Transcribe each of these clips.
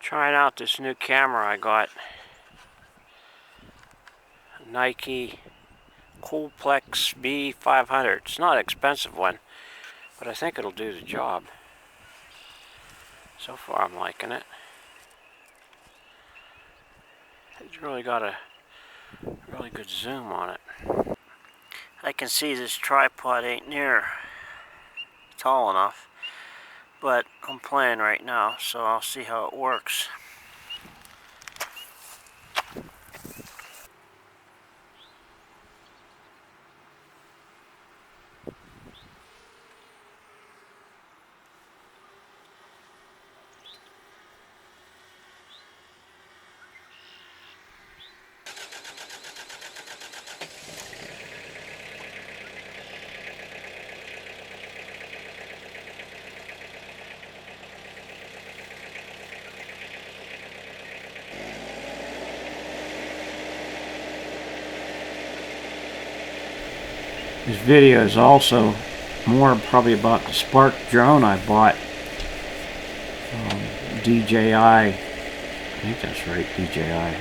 Trying out this new camera I got. Nike Coolpix B500. It's not an expensive one, but I think it'll do the job. So far I'm liking it. It's really got a really good zoom on it. I can see this tripod ain't near tall enough, but I'm playing right now, so I'll see how it works. This video is also more probably about the Spark drone I bought. DJI, I think that's right, DJI.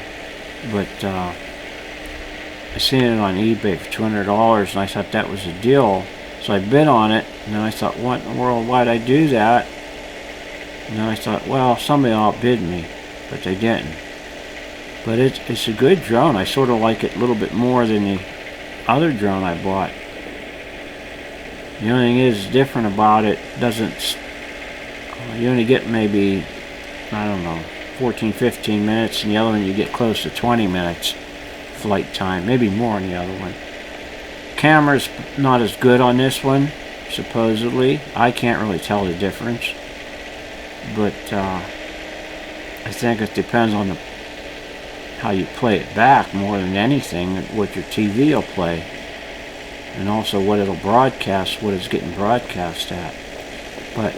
But I seen it on eBay for $200 and I thought that was a deal. So I bid on it, and then I thought, what in the world, why'd I do that? And then I thought, well, somebody outbid me, but they didn't. But it's a good drone. I sort of like it a little bit more than the other drone I bought. The only thing is different about it, you only get maybe, I don't know, 14-15 minutes, and the other one you get close to 20 minutes flight time, maybe more on the other one. Camera's not as good on this one, supposedly. I can't really tell the difference, but I think it depends on how you play it back more than anything, what your TV will play, and also what it'll broadcast, what it's getting broadcast at. But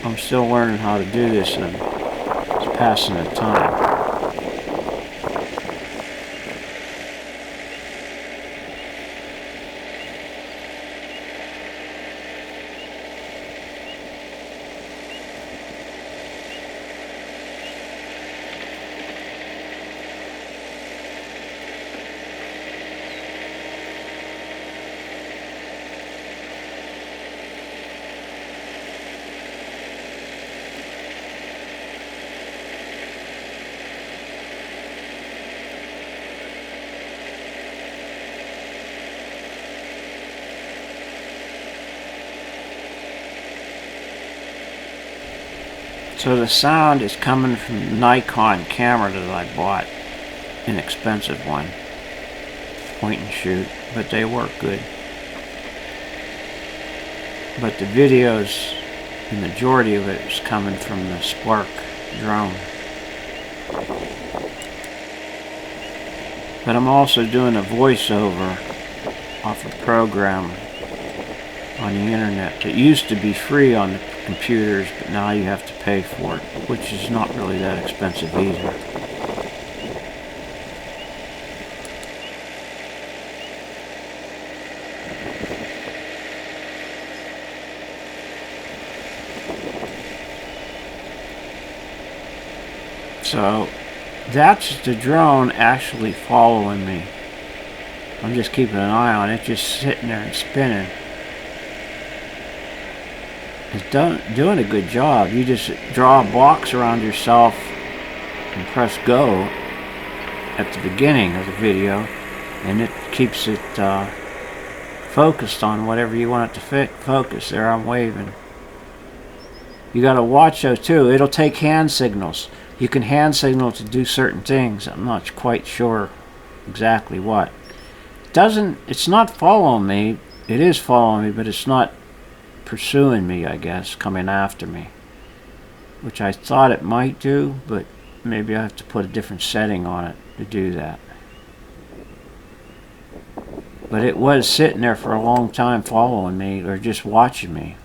I'm still learning how to do this, and it's passing the time. So the sound is coming from the Nikon camera that I bought, inexpensive one, point and shoot, but they work good. But the videos, the majority of it is coming from the Spark drone. But I'm also doing a voiceover off a program on the internet that used to be free on the computers, but now you have to pay for it, which is not really that expensive either. So that's the drone actually following me. I'm just keeping an eye on it, just sitting there and spinning. It's doing a good job. You just draw a box around yourself and press go at the beginning of the video, and it keeps it focused on whatever you want it to focus. There, I'm waving. You gotta watch though too. It'll take hand signals. You can hand signal to do certain things. I'm not quite sure exactly what. It's not following me. It is following me, but it's not pursuing me, I guess, coming after me, which I thought it might do, but maybe I have to put a different setting on it to do that. But it was sitting there for a long time following me, or just watching me.